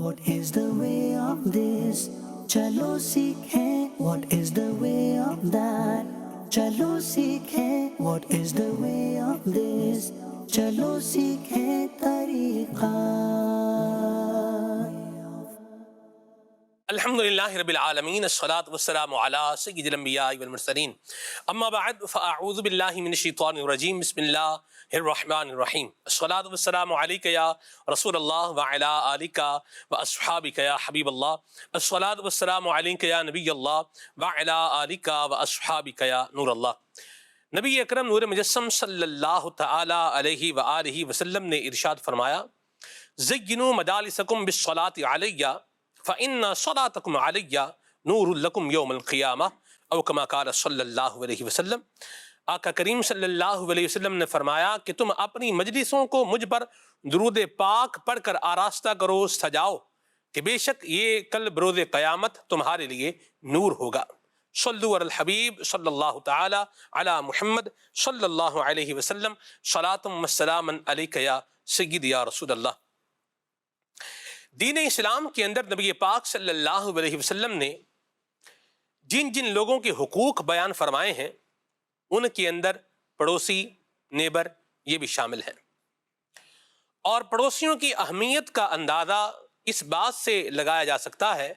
What is the way of this? چلو سیکھیں. What is the way of that? چلو سیکھیں. What is the way of this? چلو سیکھیں طریقہ. الحمدللہ رب العالمین الصلاۃ والسلام علی سید الانبیاء والمرسلین اما بعد فاعوذ باللہ من الشیطان الرجیم بسم اللہ الرحمن الرحیم الصلاۃ والسلام علیک یا رسول اللہ وعلی آلک واصحابک یا حبیب اللہ الصلاۃ والسلام علیک یا نبی اللہ وعلی آلک واصحابک یا نور اللہ. نبی اکرم نور مجسم صلی اللہ تعالی علیہ وآلہ وسلم نے ارشاد فرمایا زینوا مجالسکم بالصلاۃ علیہ فَإِنَّ صَلَاتَكُمْ عَلَيَّ نُورٌ لَكُمْ يَوْمَ الْقِيَامَةِ او کما قال صلی اللہ علیہ وسلم. آقا کریم صلی اللہ علیہ وسلم نے فرمایا کہ تم اپنی مجلسوں کو مجھ پر درود پاک پڑھ کر آراستہ کرو، سجاؤ، کہ بے شک یہ کل بروز قیامت تمہارے لیے نور ہوگا. صلو علی الحبیب صلی اللہ تعالی علی محمد صلی اللہ علیہ وسلم صلاۃ و سلام علیک یا سید یا رسول اللہ. دین اسلام کے اندر نبی پاک صلی اللہ علیہ وسلم نے جن جن لوگوں کے حقوق بیان فرمائے ہیں ان کے اندر پڑوسی، نیبر، یہ بھی شامل ہیں. اور پڑوسیوں کی اہمیت کا اندازہ اس بات سے لگایا جا سکتا ہے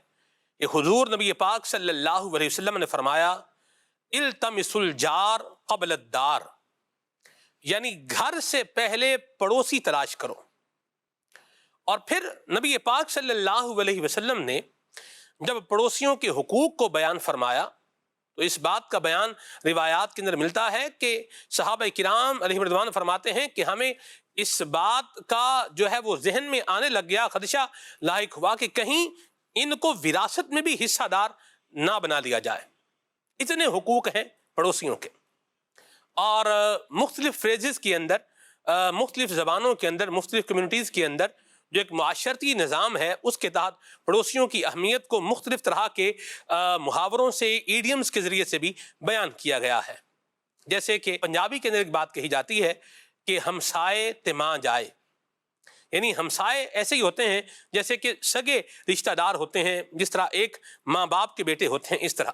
کہ حضور نبی پاک صلی اللہ علیہ وسلم نے فرمایا التمس الجار قبل الدار، یعنی گھر سے پہلے پڑوسی تلاش کرو. اور پھر نبی پاک صلی اللہ علیہ وسلم نے جب پڑوسیوں کے حقوق کو بیان فرمایا تو اس بات کا بیان روایات کے اندر ملتا ہے کہ صحابہ کرام علیہ رضوان فرماتے ہیں کہ ہمیں اس بات کا جو ہے وہ ذہن میں آنے لگ گیا، خدشہ لاحق ہوا کہ کہیں ان کو وراثت میں بھی حصہ دار نہ بنا دیا جائے. اتنے حقوق ہیں پڑوسیوں کے. اور مختلف فریزز کے اندر، مختلف زبانوں کے اندر، مختلف کمیونٹیز کے اندر جو ایک معاشرتی نظام ہے اس کے تحت پڑوسیوں کی اہمیت کو مختلف طرح کے محاوروں سے، ایڈیمز کے ذریعے سے بھی بیان کیا گیا ہے. جیسے کہ پنجابی کے اندر ایک بات کہی جاتی ہے کہ ہمسائے تماں جائے، یعنی ہمسائے ایسے ہی ہوتے ہیں جیسے کہ سگے رشتہ دار ہوتے ہیں، جس طرح ایک ماں باپ کے بیٹے ہوتے ہیں، اس طرح.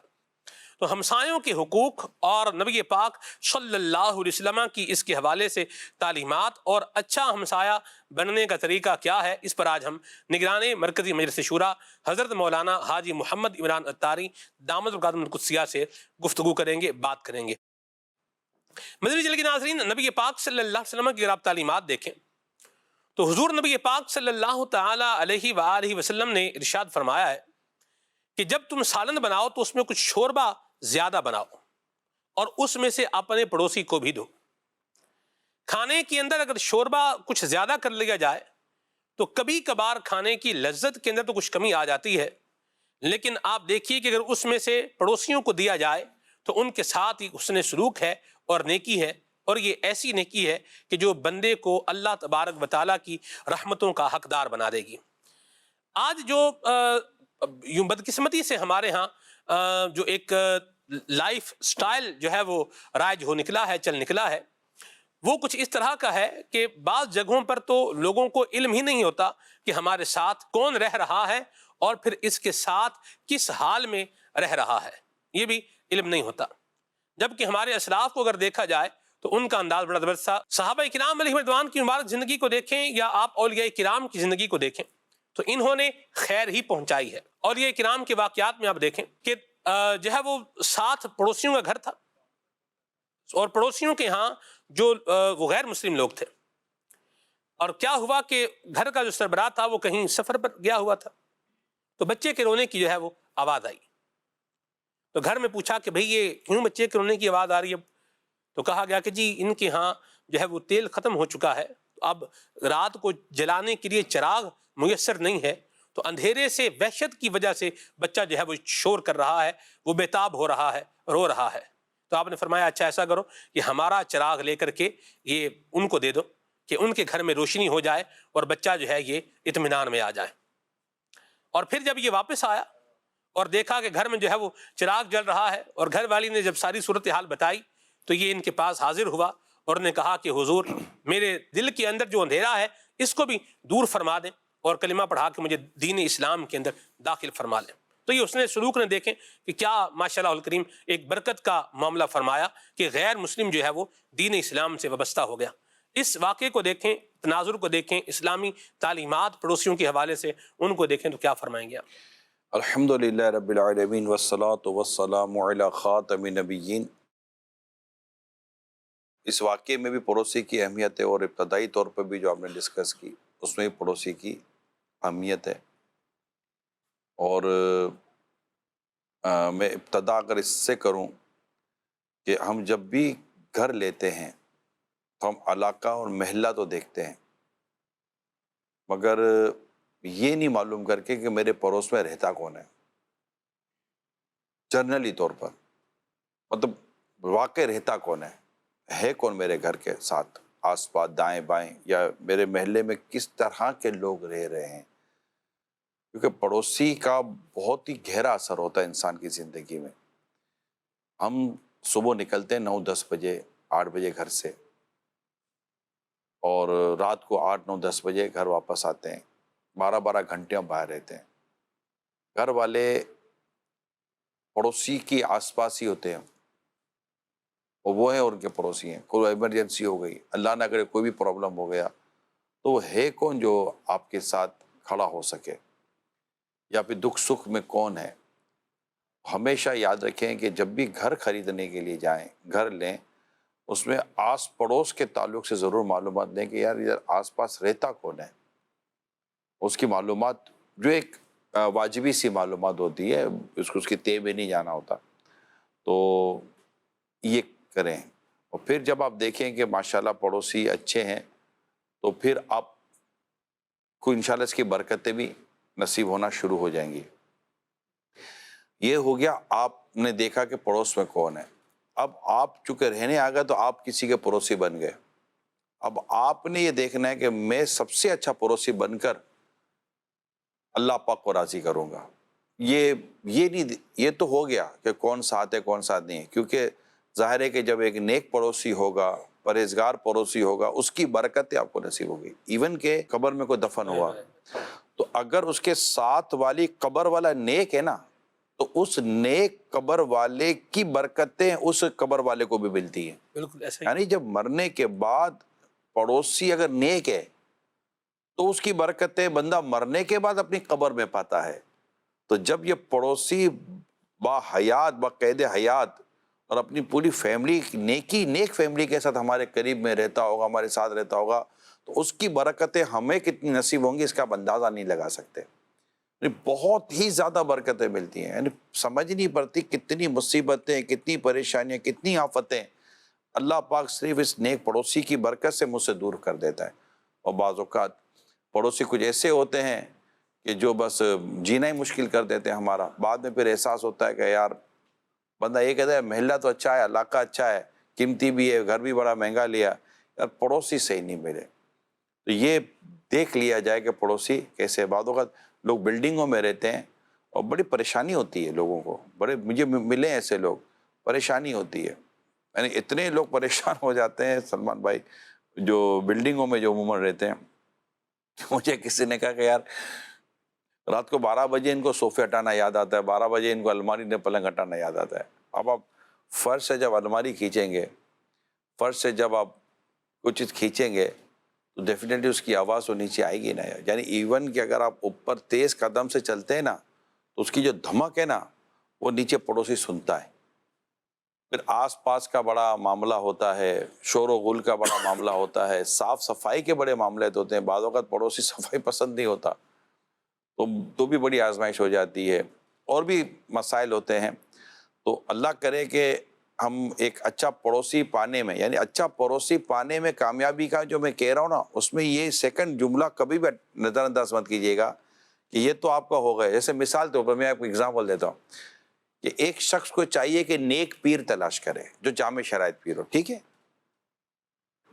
تو ہمسایوں کے حقوق اور نبی پاک صلی اللہ علیہ وسلم کی اس کے حوالے سے تعلیمات اور اچھا ہمسایہ بننے کا طریقہ کیا ہے، اس پر آج ہم نگران مرکزی مجلس شورا حضرت مولانا حاجی محمد عمران اتاری دامت برکاتہ القدسیہ سے گفتگو کریں گے، بات کریں گے. مدنی چینل کے ناظرین، نبی پاک صلی اللہ علیہ وسلم کی اگر آپ تعلیمات دیکھیں تو حضور نبی پاک صلی اللہ تعالی علیہ وآلہ وسلم نے ارشاد فرمایا ہے کہ جب تم سالن بناؤ تو اس میں کچھ شوربہ زیادہ بناؤ اور اس میں سے اپنے پڑوسی کو بھی دو. کھانے کے اندر اگر شوربہ کچھ زیادہ کر لیا جائے تو کبھی کبھار کھانے کی لذت کے اندر تو کچھ کمی آ جاتی ہے، لیکن آپ دیکھیے کہ اگر اس میں سے پڑوسیوں کو دیا جائے تو ان کے ساتھ ہی حسن سلوک ہے اور نیکی ہے، اور یہ ایسی نیکی ہے کہ جو بندے کو اللہ تبارک و تعالیٰ کی رحمتوں کا حقدار بنا دے گی. آج جو یوں بدقسمتی سے ہمارے ہاں جو ایک لائف سٹائل جو ہے وہ رائج ہو نکلا ہے، چل نکلا ہے، وہ کچھ اس طرح کا ہے کہ بعض جگہوں پر تو لوگوں کو علم ہی نہیں ہوتا کہ ہمارے ساتھ کون رہ رہا ہے اور پھر اس کے ساتھ کس حال میں رہ رہا ہے، یہ بھی علم نہیں ہوتا. جبکہ ہمارے اسلاف کو اگر دیکھا جائے تو ان کا انداز بڑا زبردست تھا. صحابہ کرام علیہ رضوان کی مبارک زندگی کو دیکھیں یا آپ اولیاء کرام کی زندگی کو دیکھیں تو انہوں نے خیر ہی پہنچائی ہے. اولیاء کرام کے واقعات میں آپ دیکھیں کہ جو ہے وہ 7 پڑوسیوں کا گھر تھا، اور پڑوسیوں کے ہاں جو وہ غیر مسلم لوگ تھے. اور کیا ہوا کہ گھر کا جو سربراہ تھا وہ کہیں سفر پر گیا ہوا تھا، تو بچے کے رونے کی جو ہے وہ آواز آئی. تو گھر میں پوچھا کہ بھئی یہ کیوں بچے کے رونے کی آواز آ رہی ہے؟ تو کہا گیا کہ جی ان کے ہاں جو ہے وہ تیل ختم ہو چکا ہے، اب رات کو جلانے کے لیے چراغ میسر نہیں ہے، تو اندھیرے سے وحشت کی وجہ سے بچہ جو ہے وہ شور کر رہا ہے، وہ بے تاب ہو رہا ہے، رو رہا ہے. تو آپ نے فرمایا اچھا ایسا کرو کہ ہمارا چراغ لے کر کے یہ ان کو دے دو کہ ان کے گھر میں روشنی ہو جائے اور بچہ جو ہے یہ اطمینان میں آ جائے. اور پھر جب یہ واپس آیا اور دیکھا کہ گھر میں جو ہے وہ چراغ جل رہا ہے، اور گھر والی نے جب ساری صورتحال بتائی تو یہ ان کے پاس حاضر ہوا اور نے کہا کہ حضور میرے دل کے اندر جو اندھیرا ہے اس کو بھی دور فرما دیں اور کلمہ پڑھا کے مجھے دین اسلام کے اندر داخل فرما لیں۔ تو یہ حسن سلوک نے دیکھیں کہ کیا ماشاءاللہ الکریم ایک برکت کا معاملہ فرمایا کہ غیر مسلم جو ہے وہ دین اسلام سے وابستہ ہو گیا۔ اس واقعے کو دیکھیں، تناظر کو دیکھیں، اسلامی تعلیمات پڑوسیوں کے حوالے سے ان کو دیکھیں تو کیا فرمائیں گے آپ؟ الحمدللہ رب العالمین والصلاة والسلام علی خاتم النبیین۔ اس واقعے میں بھی پڑوسی کی اہمیت ہے، اور ابتدائی طور پر بھی جو آپ نے ڈسکس کی اس میں بھی پڑوسی کی اہمیت ہے۔ اور میں ابتدا اگر اس سے کروں کہ ہم جب بھی گھر لیتے ہیں تو ہم علاقہ اور محلہ تو دیکھتے ہیں، مگر یہ نہیں معلوم کر کے کہ میرے پڑوس میں رہتا کون ہے، جنرلی طور پر، مطلب واقع رہتا کون ہے کون میرے گھر کے ساتھ، آس پاس دائیں بائیں، یا میرے محلے میں کس طرح کے لوگ رہ رہے ہیں، کیونکہ پڑوسی کا بہت ہی گہرا اثر ہوتا ہے انسان کی زندگی میں۔ ہم صبح نکلتے ہیں 9-10 بجے 8 بجے گھر سے، اور رات کو 8-9-10 بجے گھر واپس آتے ہیں، 12 گھنٹے ہم باہر رہتے ہیں۔ گھر والے پڑوسی کی آس پاس ہی ہوتے ہیں، اور وہ ہیں اور ان کے پڑوسی ہیں۔ کوئی ایمرجنسی ہو گئی، اللہ نہ کرے کوئی بھی پرابلم ہو گیا، تو وہ ہے کون جو آپ کے ساتھ کھڑا ہو سکے، یا پھر دکھ سکھ میں کون ہے۔ ہمیشہ یاد رکھیں کہ جب بھی گھر خریدنے کے لیے جائیں، گھر لیں، اس میں آس پڑوس کے تعلق سے ضرور معلومات دیں کہ یار ادھر آس پاس رہتا کون ہے، اس کی معلومات جو ایک واجبی سی معلومات ہوتی ہے، اس کی تہ میں نہیں جانا ہوتا، تو یہ کریں۔ اور پھر جب آپ دیکھیں کہ ماشاءاللہ پڑوسی اچھے ہیں، تو پھر آپ کو انشاءاللہ اس کی برکتیں بھی نصیب ہونا شروع ہو جائیں گی۔ یہ ہو گیا، آپ نے دیکھا کہ پڑوس میں کون ہے۔ اب آپ چونکہ رہنے آ گئے تو آپ کسی کے پڑوسی بن گئے۔ اب آپ نے یہ دیکھنا ہے کہ میں سب سے اچھا پڑوسی بن کر اللہ پاک کو راضی کروں گا۔ یہ نہیں، یہ تو ہو گیا کہ کون ساتھ ہے کون ساتھ نہیں ہے، کیونکہ ظاہر ہے کہ جب ایک نیک پڑوسی ہوگا، پرہیزگار پڑوسی ہوگا، اس کی برکتیں آپ کو نصیب ہوگی۔ ایون کہ قبر میں کوئی دفن ہوا تو اگر اس کے ساتھ والی قبر والا نیک ہے نا، تو اس نیک قبر والے کی برکتیں اس قبر والے کو بھی ملتی ہیں۔ بالکل ایسا ہی۔ یعنی جب مرنے کے بعد پڑوسی اگر نیک ہے تو اس کی برکتیں بندہ مرنے کے بعد اپنی قبر میں پاتا ہے۔ تو جب یہ پڑوسی با حیات، با قید حیات، اور اپنی پوری فیملی نیک فیملی کے ساتھ ہمارے قریب میں رہتا ہوگا، ہمارے ساتھ رہتا ہوگا، تو اس کی برکتیں ہمیں کتنی نصیب ہوں گی اس کا آپ اندازہ نہیں لگا سکتے۔ بہت ہی زیادہ برکتیں ملتی ہیں، یعنی سمجھ نہیں پڑتی کتنی مصیبتیں، کتنی پریشانیاں، کتنی آفتیں اللہ پاک صرف اس نیک پڑوسی کی برکت سے مجھ سے دور کر دیتا ہے۔ اور بعض اوقات پڑوسی کچھ ایسے ہوتے ہیں کہ جو بس جینا ہی مشکل کر دیتے ہیں ہمارا۔ بعد میں پھر احساس ہوتا ہے کہ یار بندہ یہ کہتا ہے محلہ تو اچھا ہے، علاقہ اچھا ہے، قیمتی بھی ہے، گھر بھی بڑا مہنگا لیا، یار پڑوسی صحیح نہیں ملے۔ تو یہ دیکھ لیا جائے کہ پڑوسی کیسے۔ بعض اوقات لوگ بلڈنگوں میں رہتے ہیں اور بڑی پریشانی ہوتی ہے لوگوں کو، مجھے ملے ایسے لوگ، پریشانی ہوتی ہے، یعنی اتنے لوگ پریشان ہو جاتے ہیں سلمان بھائی جو بلڈنگوں میں جو عموماً رہتے ہیں۔ مجھے کسی نے کہا کہ یار رات کو 12 بجے ان کو صوفے ہٹانا یاد آتا ہے، 12 بجے ان کو الماری نے پلنگ ہٹانا یاد آتا ہے۔ اب آپ فرش سے جب الماری کھینچیں گے، فرش سے جب آپ کچھ چیز کھینچیں گے تو ڈیفینیٹلی اس کی آواز تو نیچے آئے گی نا۔ یعنی ایون کہ اگر آپ اوپر تیز قدم سے چلتے ہیں نا تو اس کی جو دھمک ہے نا وہ نیچے پڑوسی سنتا ہے۔ پھر آس پاس کا بڑا معاملہ ہوتا ہے، شور و غل کا بڑا معاملہ ہوتا ہے، صاف صفائی کے بڑے معاملات ہوتے ہیں۔ بعض اوقات پڑوسی صفائی پسند نہیں ہوتا تو بھی بڑی آزمائش ہو جاتی ہے، اور بھی مسائل ہوتے ہیں۔ تو اللہ کرے کہ ہم ایک اچھا پڑوسی پانے میں، یعنی اچھا پڑوسی پانے میں کامیابی کا جو میں کہہ رہا ہوں نا، اس میں یہ سیکنڈ جملہ کبھی بھی نظر انداز مت کیجیے گا کہ یہ تو آپ کا ہو گئے۔ جیسے مثال طور پر میں آپ کو اگزامپل دیتا ہوں کہ ایک شخص کو چاہیے کہ نیک پیر تلاش کرے جو جامع شرائط پیر ہو، ٹھیک ہے؟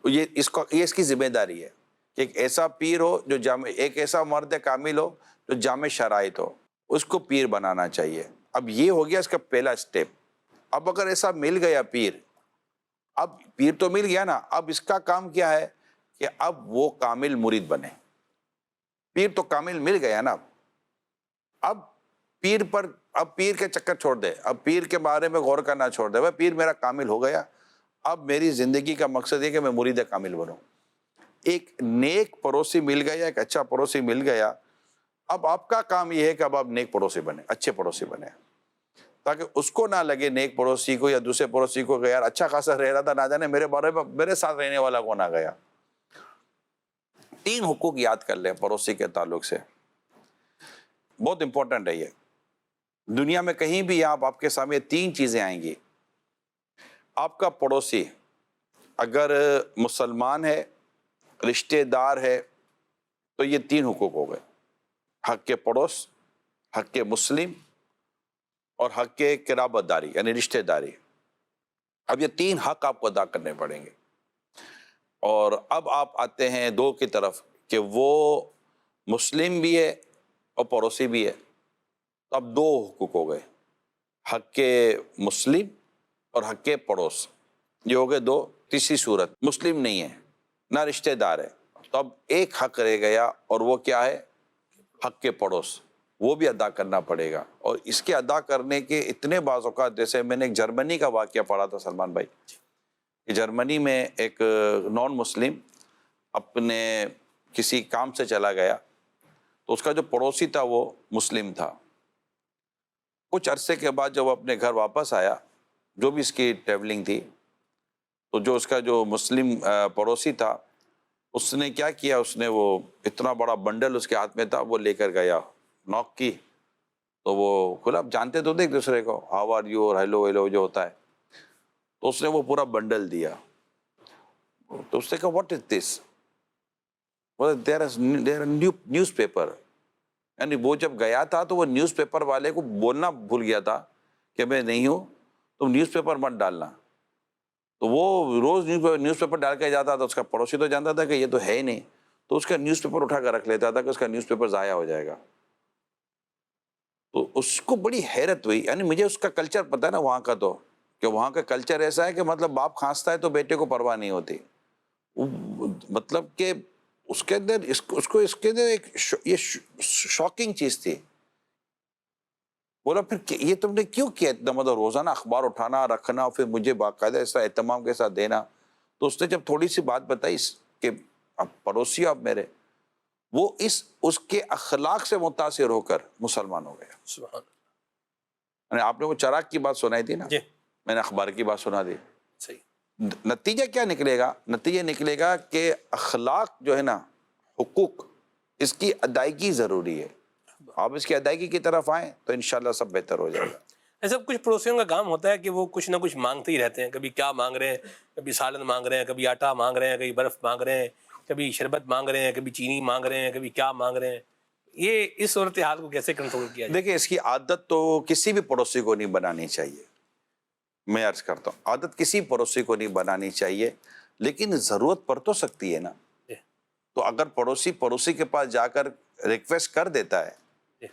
یہ اس کی ذمہ داری ہے کہ ایک ایسا پیر ہو جو ایک ایسا مرد کامل ہو جو جامع شرائط ہو، اس کو پیر بنانا چاہیے۔ اب یہ ہو گیا اس کا پہلا سٹیپ۔ اب اگر ایسا مل گیا پیر، اب پیر تو مل گیا نا، اب اس کا کام کیا ہے کہ اب وہ کامل مرید بنے۔ پیر تو کامل مل گیا نا، اب پیر کے چکر چھوڑ دے، اب پیر کے بارے میں غور کرنا چھوڑ دے، پیر میرا کامل ہو گیا، اب میری زندگی کا مقصد یہ کہ میں مرید کامل بنوں۔ ایک نیک پڑوسی مل گیا، ایک اچھا پڑوسی مل گیا، اب آپ کا کام یہ ہے کہ اب آپ نیک پڑوسی بنے، اچھے پڑوسی بنے، تاکہ اس کو نہ لگے نیک پڑوسی کو یا دوسرے پڑوسی کو کہ یار اچھا خاصا رہ رہا تھا، نہ جانے میرے بارے میں میرے ساتھ رہنے والا کون آ گیا۔ 3 حقوق یاد کر لیں پڑوسی کے تعلق سے، بہت امپورٹنٹ ہے یہ۔ دنیا میں کہیں بھی آپ کے سامنے 3 چیزیں آئیں گی۔ آپ کا پڑوسی اگر مسلمان ہے، رشتہ دار ہے، تو یہ 3 حقوق ہو گئے، حق کے پڑوس، حق کے مسلم اور حق کے قرابت داری یعنی رشتہ داری۔ اب یہ 3 حق آپ کو ادا کرنے پڑیں گے، اور اب آپ آتے ہیں 2 کی طرف کہ وہ مسلم بھی ہے اور پڑوسی بھی ہے، تو اب 2 حقوق ہو گئے، حق کے مسلم اور حق کے پڑوس، یہ ہو گئے 2۔ تیسری صورت مسلم نہیں ہے نہ رشتہ دار ہے، تو اب ایک حق رہ گیا، اور وہ کیا ہے؟ حق کے پڑوس، وہ بھی ادا کرنا پڑے گا۔ اور اس کے ادا کرنے کے اتنے بعض اوقات، جیسے میں نے ایک جرمنی کا واقعہ پڑھا تھا سلمان بھائی، کہ جرمنی میں ایک نان مسلم اپنے کسی کام سے چلا گیا، تو اس کا جو پڑوسی تھا وہ مسلم تھا۔ کچھ عرصے کے بعد جب وہ اپنے گھر واپس آیا، جو بھی اس کی ٹریولنگ تھی، تو جو اس کا جو مسلم پڑوسی تھا، اس نے کیا کیا، اس نے وہ اتنا بڑا بنڈل اس کے ہاتھ میں تھا، وہ لے کر گیا، نوک کی، تو وہ کھلا، آپ جانتے تو تھے ایک دوسرے کو، ہاؤ آر یو اور ہیلو ہیلو جو ہوتا ہے، تو اس نے وہ پورا بنڈل دیا۔ تو اس نے کہا what is this? There is news paper, یعنی وہ جب گیا تھا تو وہ نیوز پیپر والے کو بولنا بھول گیا تھا کہ میں نہیں ہوں، تم نیوز پیپر مت ڈالنا۔ تو وہ روز نیوز پیپر ڈال کے جاتا تھا، اس کا پڑوسی تو جانتا تھا کہ یہ تو ہے ہی نہیں، تو اس کا نیوز پیپر اٹھا کر رکھ لیتا تھا کہ اس کا نیوز پیپر ضائع ہو جائے گا۔ تو اس کو بڑی حیرت ہوئی، یعنی مجھے اس کا کلچر پتہ ہے نا وہاں کا، تو کہ وہاں کا کلچر ایسا ہے کہ مطلب باپ کھانستا ہے تو بیٹے کو پرواہ نہیں ہوتی، مطلب کہ اس کے اندر اس کے اندر ایک یہ شاکنگ چیز تھی۔ بولا پھر یہ تم نے کیوں کیا اتنا، مطلب روزانہ اخبار اٹھانا رکھنا، پھر مجھے باقاعدہ ایسا اہتمام کے ساتھ دینا۔ تو اس نے جب تھوڑی سی بات بتائی کہ اب پڑوسی آپ میرے، وہ اس کے اخلاق سے متاثر ہو کر مسلمان ہو گیا۔ سبحان یعنی آپ نے وہ چراغ کی بات سنائی تھی نا، جی، میں نے اخبار کی بات سنا دی۔ صحیح۔ نتیجہ کیا نکلے گا؟ نتیجہ نکلے گا کہ اخلاق جو ہے نا، حقوق، اس کی ادائیگی ضروری ہے۔ آپ اس کی ادائیگی کی طرف آئیں تو انشاءاللہ سب بہتر ہو جائے گا۔ ایسا کچھ پڑوسیوں کا کام ہوتا ہے کہ وہ کچھ نہ کچھ مانگتے ہی رہتے ہیں، کبھی کیا مانگ رہے ہیں، کبھی سالن مانگ رہے ہیں، کبھی آٹا مانگ رہے ہیں، کبھی برف مانگ رہے ہیں، کبھی شربت مانگ رہے ہیں، کبھی چینی مانگ رہے ہیں، کبھی کیا مانگ رہے ہیں۔ یہ اس صورتحال کو کیسے کنٹرول کیا جائے؟ دیکھیں، اس کی عادت تو کسی بھی پڑوسی کو نہیں بنانی چاہیے، میں عرض کرتا ہوں، عادت کسی پڑوسی کو نہیں بنانی چاہیے، لیکن ضرورت پڑ تو سکتی ہے نا۔ جی، تو اگر پڑوسی کے پاس جا کر ریکویسٹ کر دیتا ہے جی،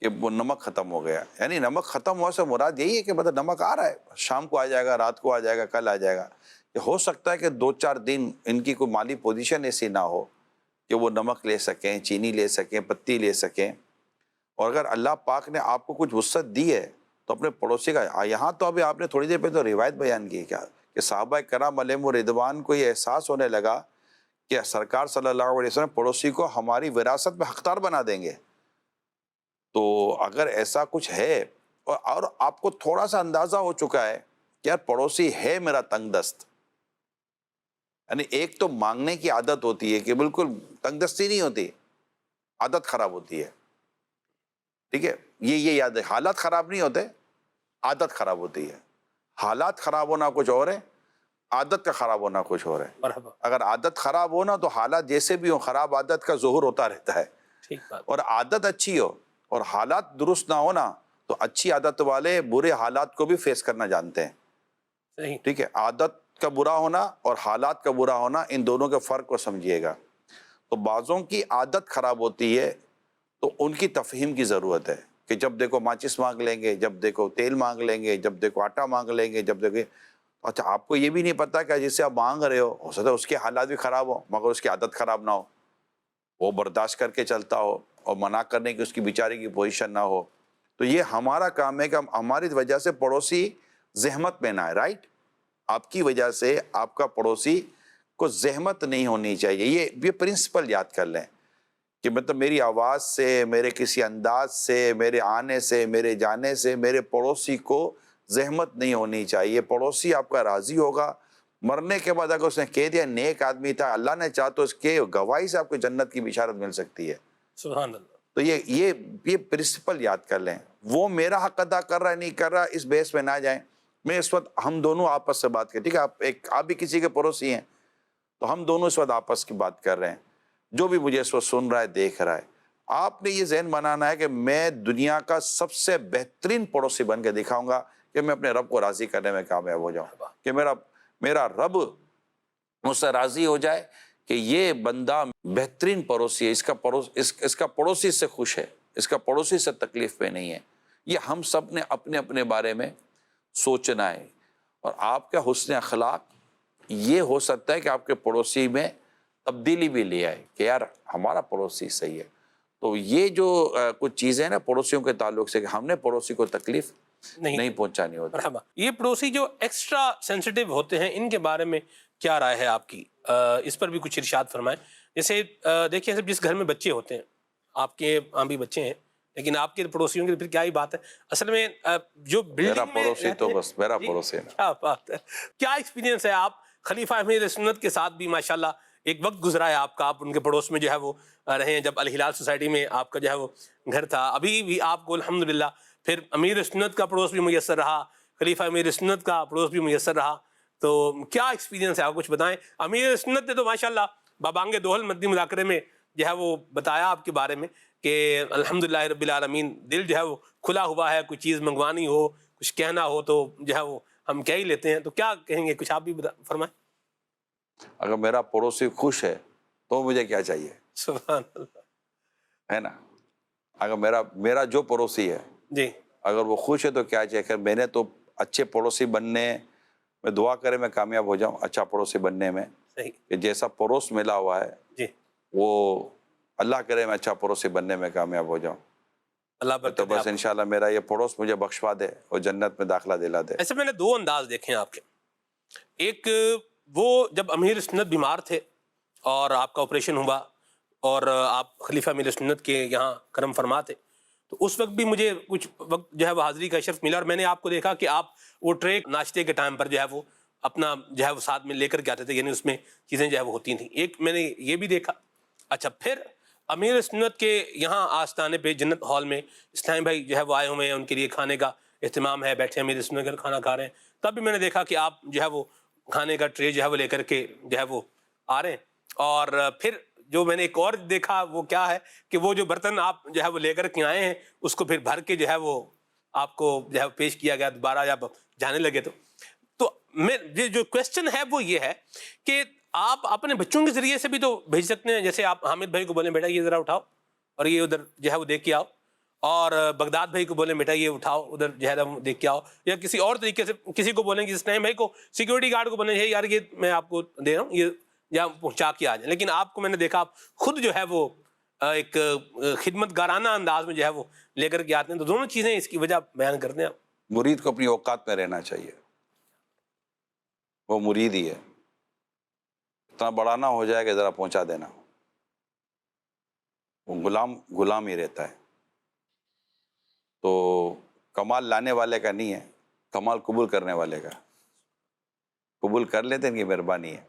کہ وہ نمک ختم ہو گیا، یعنی نمک ختم ہوا سے مراد یہی ہے کہ مطلب نمک آ رہا ہے، شام کو آ جائے گا، رات کو آ جائے گا، کل آ جائے گا۔ یہ ہو سکتا ہے کہ 2-4 دن ان کی کوئی مالی پوزیشن ایسی نہ ہو کہ وہ نمک لے سکیں، چینی لے سکیں، پتی لے سکیں۔ اور اگر اللہ پاک نے آپ کو کچھ وسعت دی ہے تو اپنے پڑوسی کا، یہاں تو ابھی آپ نے تھوڑی دیر پہ تو روایت بیان کی کیا کہ صحابہ کرام علیہم رضوان کو یہ احساس ہونے لگا کہ سرکار صلی اللہ علیہ وسلم پڑوسی کو ہماری وراثت میں حقدار بنا دیں گے۔ تو اگر ایسا کچھ ہے اور آپ کو تھوڑا سا اندازہ ہو چکا ہے کہ یار پڑوسی ہے میرا تنگ دست، یعنی ایک تو مانگنے کی عادت ہوتی ہے کہ بالکل تنگ دستی نہیں ہوتی، عادت خراب ہوتی ہے، ٹھیک ہے، یہ یاد ہے، حالات خراب نہیں ہوتے، عادت خراب ہوتی ہے۔ حالات خراب ہونا کچھ اور ہے، عادت کا خراب ہونا کچھ اور ہے۔ مرحبا، اگر عادت خراب ہونا تو حالات جیسے بھی ہوں، خراب عادت کا ظہور ہوتا رہتا ہے، ٹھیک بات، اور عادت اچھی ہو اور حالات درست نہ ہونا تو اچھی عادت والے برے حالات کو بھی فیس کرنا جانتے ہیں، صحیح، ٹھیک ہے۔ عادت کا برا ہونا اور حالات کا برا ہونا، ان دونوں کے فرق کو سمجھیے گا۔ تو بعضوں کی عادت خراب ہوتی ہے تو ان کی تفہیم کی ضرورت ہے کہ جب دیکھو ماچس مانگ لیں گے، جب دیکھو تیل مانگ لیں گے، جب دیکھو آٹا مانگ لیں گے، جب دیکھو، اچھا آپ کو یہ بھی نہیں پتا کہ جس سے آپ مانگ رہے ہو سکتا ہے اس کے حالات بھی خراب ہو مگر اس کی عادت خراب نہ ہو۔ وہ برداشت کر کے چلتا ہو اور منع کرنے کی اس کی بیچارے کی پوزیشن نہ ہو. تو یہ ہمارا کام ہے کہ ہماری وجہ سے پڑوسی زحمت میں نہ آئے. رائٹ؟ آپ کی وجہ سے آپ کا پڑوسی کو زحمت نہیں ہونی چاہیے. یہ پرنسپل یاد کر لیں کہ مطلب میری آواز سے، میرے کسی انداز سے، میرے آنے سے، میرے جانے سے میرے پڑوسی کو زحمت نہیں ہونی چاہیے. پڑوسی آپ کا راضی ہوگا. مرنے کے بعد اگر اس نے کہہ دیا نیک آدمی تھا، اللہ نے چاہ تو اس کے گواہی سے آپ کو جنت کی بشارت مل سکتی ہے. سبحان اللہ. تو یہ پرنسپل یاد کر لیں. وہ میرا حق ادا کر رہا ہے نہیں کر رہا، اس بحث میں نہ جائیں. میں اس وقت ہم دونوں آپس سے بات کریں، ٹھیک ہے؟ آپ بھی کسی کے پڑوسی ہیں تو ہم دونوں اس وقت آپس کی بات کر رہے ہیں. جو بھی مجھے اس وقت سن رہا ہے، دیکھ رہا ہے، آپ نے یہ ذہن بنانا ہے کہ میں دنیا کا سب سے بہترین پڑوسی بن کے دکھاؤں گا کہ میں اپنے رب کو راضی کرنے میں کامیاب ہو جاؤں، کہ میرا رب مجھ سے راضی ہو جائے کہ یہ بندہ بہترین پڑوسی ہے، اس کا پڑوسی سے خوش ہے، اس کا پڑوسی سے تکلیف میں نہیں ہے. یہ ہم سب نے اپنے اپنے بارے میں سوچنا ہے. اور آپ کا حسن اخلاق یہ ہو سکتا ہے کہ آپ کے پڑوسی میں تبدیلی بھی لے آئے کہ یار ہمارا پڑوسی صحیح ہے. تو یہ جو کچھ چیزیں نا پڑوسیوں کے تعلق سے، کہ ہم نے پڑوسی کو تکلیف نہیں پہنچانی ہوتی. مرحبا. یہ پڑوسی جو ایکسٹرا سینسیٹیو ہوتے ہیں، ان کے بارے میں کیا رائے ہے آپ کی؟ اس پر بھی کچھ ارشاد فرمائیں. جیسے دیکھیں جس گھر میں بچے ہوتے ہیں، آپ کے ہاں بھی بچے ہیں، لیکن آپ کے پڑوسیوں کی پھر کیا ہی بات ہے. اصل میں جو میرا بلڈنگ میں پڑوسی تو بس میرا پڑوسی ہے. کیا بات ہے. کیا ایکسپیرینس ہے؟ آپ خلیفہ امیر سنت کے ساتھ بھی ماشاءاللہ ایک وقت گزرا ہے آپ کا، آپ ان کے پڑوس میں جو ہے وہ رہے ہیں، جب الہلال سوسائٹی میں آپ کا جو ہے وہ گھر تھا. ابھی بھی آپ کو الحمدللہ پھر امیر سنت کا پڑوس بھی میسر رہا، خلیفہ امیر سنت کا پڑوس بھی میسر رہا. تو کیا ایکسپیرینس ہے آپ کچھ بتائیں. امیر سنت نے تو ماشاءاللہ بابانگ دوحل مدنی مذاکرے میں جو ہے وہ بتایا آپ کے بارے میں کہ الحمدللہ رب العالمین، دل جو ہے وہ کھلا ہوا ہے، کوئی چیز منگوانی ہو، کچھ کہنا ہو تو جو ہے وہ ہم کہہ ہی لیتے ہیں. تو کیا کہیں گے؟ کچھ آپ بھی فرمائیں. اگر میرا پڑوسی خوش ہے تو مجھے کیا چاہیے؟ سبحان اللہ. ہے نا؟ اگر میرا جو پڑوسی ہے جی اگر وہ خوش ہے تو کیا چاہیے؟ کہ میں نے تو اچھے پڑوسی بننے میں دعا کرے میں کامیاب ہو جاؤں اچھا پڑوسی بننے میں، صحیح. کہ جیسا پڑوس ملا ہوا ہے جی وہ اللہ کرے میں اچھا پڑوسی بننے میں کامیاب ہو جاؤں. اللہ تو برکت دے بس آپ کو. انشاءاللہ میرا یہ پڑوس مجھے بخشوا دے اور جنت میں داخلہ دلا دے. ایسے میں نے دو انداز دیکھے ہیں آپ کے. ایک وہ جب امیر سنت بیمار تھے اور آپ کا آپریشن ہوا اور آپ خلیفہ امیر سنت کے یہاں کرم فرما تھے، تو اس وقت بھی مجھے کچھ وقت جو ہے وہ حاضری کا شرف ملا، اور میں نے آپ کو دیکھا کہ آپ وہ ٹرے ناشتے کے ٹائم پر جو ہے وہ اپنا جو ہے وہ ساتھ میں لے کر کے آتے تھے، یعنی اس میں چیزیں جو ہے وہ ہوتی تھیں. ایک میں نے یہ بھی دیکھا. اچھا، پھر امیر سنت کے یہاں آستانے پہ جنت ہال میں اسلام بھائی جو ہے وہ آئے ہوئے ہیں، ان کے لیے کھانے کا اہتمام ہے، بیٹھے امیر سنت کا کھانا کھا رہے ہیں. تب بھی میں نے دیکھا کہ آپ جو ہے وہ کھانے کا ٹرے جو ہے وہ لے کر کے جو ہے وہ آ رہے ہیں. اور پھر جو میں نے ایک اور دیکھا وہ کیا ہے کہ وہ جو برتن آپ جو ہے وہ لے کر کے آئے ہیں اس کو پھر بھر کے جو ہے وہ آپ کو جو ہے پیش کیا گیا دوبارہ جب جانے لگے. تو میں جو کویسچن ہے وہ یہ ہے کہ آپ اپنے بچوں کے ذریعے سے بھی تو بھیج سکتے ہیں. جیسے آپ حامد بھائی کو بولیں بیٹا یہ ذرا اٹھاؤ اور یہ ادھر جو ہے وہ دیکھ کے آؤ، اور بغداد بھائی کو بولیں بیٹا یہ اٹھاؤ ادھر جو ہے وہ دیکھ کے آؤ، یا کسی اور طریقے سے کسی کو بولیں کہ اسلام بھائی کو سیکورٹی گارڈ کو بولیں یار یہ میں آپ کو دے رہا ہوں یہ یا پہنچا کے آ جائیں. لیکن آپ کو میں نے دیکھا آپ خود جو ہے وہ ایک خدمت گارانہ انداز میں جو ہے وہ لے کر کے آتے ہیں. تو دونوں چیزیں اس کی وجہ بیان کرتے ہیں آپ. مرید کو اپنی اوقات میں رہنا چاہیے، وہ مرید ہی ہے. اتنا بڑا نہ ہو جائے کہ ذرا پہنچا دینا. وہ غلام ہی رہتا ہے. تو کمال لانے والے کا نہیں ہے، کمال قبول کرنے والے کا. قبول کر لیتے ہیں، ان کی مہربانی ہے.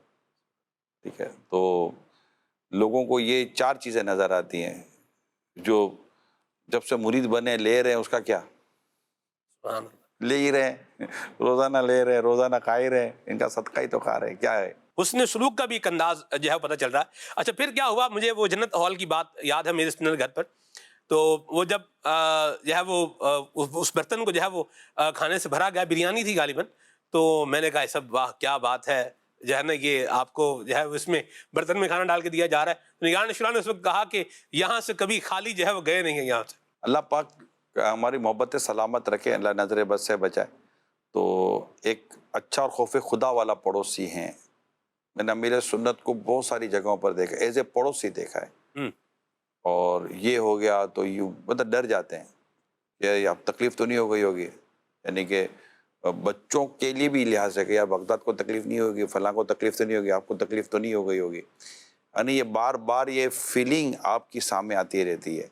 ٹھیک ہے. تو لوگوں کو یہ چار چیزیں نظر آتی ہیں جو جب سے مرید بنے لے رہے ہیں. اس کا کیا لے ہی رہے ہیں، روزانہ لے رہے ہیں، روزانہ کھا ہی رہے ہیں، ان کا صدقہ ہی تو کھا رہے ہیں. کیا ہے حسن سلوک کا بھی ایک انداز جو ہے پتہ چل رہا ہے. اچھا پھر کیا ہوا، مجھے وہ جنت ہال کی بات یاد ہے میرے سنر گھر پر. تو وہ جب جو ہے وہ اس برتن کو جو ہے وہ کھانے سے بھرا گیا، بریانی تھی غالباً. تو میں نے کہا سب واہ کیا بات ہے جو ہے نا، یہ آپ کو جو ہے اس میں برتن میں کھانا ڈال کے دیا جا رہا ہے. نگران شورا نے اس وقت کہا کہ یہاں سے کبھی خالی جو ہے وہ گئے نہیں ہیں یہاں سے. اللہ پاک ہماری محبت سلامت رکھے، اللہ نظر بد سے بچائے. تو ایک اچھا اور خوف خدا والا پڑوسی ہیں. میں نے امیر سنت کو بہت ساری جگہوں پر دیکھا، ایز اے پڑوسی دیکھا ہے. ہوں، اور یہ ہو گیا تو یوں مطلب ڈر جاتے ہیں کہ اب تکلیف تو نہیں ہو گئی ہوگی، یعنی کہ بچوں کے لیے بھی لحاظ ہے کہ یار بغداد کو تکلیف نہیں ہوگی، فلاں کو تکلیف تو نہیں ہوگی، آپ کو تکلیف تو نہیں ہو گئی ہوگی، یعنی یہ بار بار یہ فیلنگ آپ کی سامنے آتی رہتی ہے،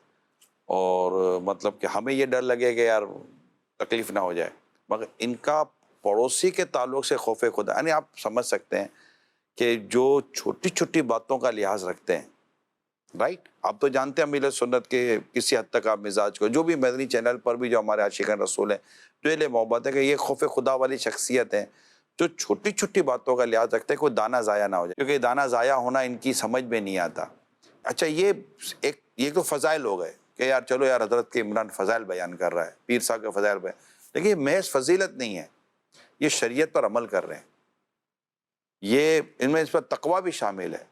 اور مطلب کہ ہمیں یہ ڈر لگے کہ یار تکلیف نہ ہو جائے، مگر ان کا پڑوسی کے تعلق سے خوف خدا، یعنی آپ سمجھ سکتے ہیں کہ جو چھوٹی چھوٹی باتوں کا لحاظ رکھتے ہیں، رائٹ، آپ تو جانتے ہیں امیل سنت کے کسی حد تک آپ مزاج کو، جو بھی مدنی چینل پر بھی جو ہمارے عاشقان رسول ہیں، جو یہ محبت ہے کہ یہ خوف خدا والی شخصیت ہیں جو چھوٹی چھوٹی باتوں کا لحاظ رکھتے ہیں، کوئی دانہ ضائع نہ ہو جائے، کیونکہ دانہ ضائع ہونا ان کی سمجھ میں نہیں آتا۔ اچھا یہ تو فضائل ہو گئے کہ یار چلو یار حضرت کے عمران فضائل بیان کر رہا ہے، پیر صاحب کے فضائل بیان، لیکن یہ محض فضیلت نہیں ہے، یہ شریعت پر عمل کر رہے ہیں، یہ ان میں اس پر تقویٰ بھی شامل ہے،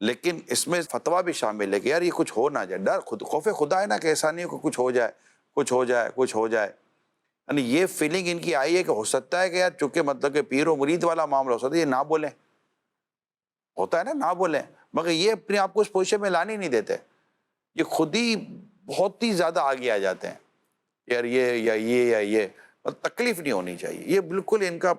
لیکن اس میں فتویٰ بھی شامل ہے کہ یار یہ کچھ ہو نہ جائے، ڈر خوف خدا ہے نا کہ ایسا نہیں ہو کہ کچھ ہو جائے کچھ ہو جائے کچھ ہو جائے، یعنی یہ فیلنگ ان کی آئی ہے کہ ہو سکتا ہے کہ یار چونکہ مطلب کہ پیر و مرید والا معاملہ ہو سکتا ہے یہ نہ بولیں، ہوتا ہے نا نہ بولیں، مگر یہ اپنے آپ کو اس پوزیشن میں لانے نہیں دیتے، یہ خود ہی بہت ہی زیادہ آگے آ جاتے ہیں، یار یہ یا یہ یا یہ، تکلیف نہیں ہونی چاہیے، یہ بالکل ان کا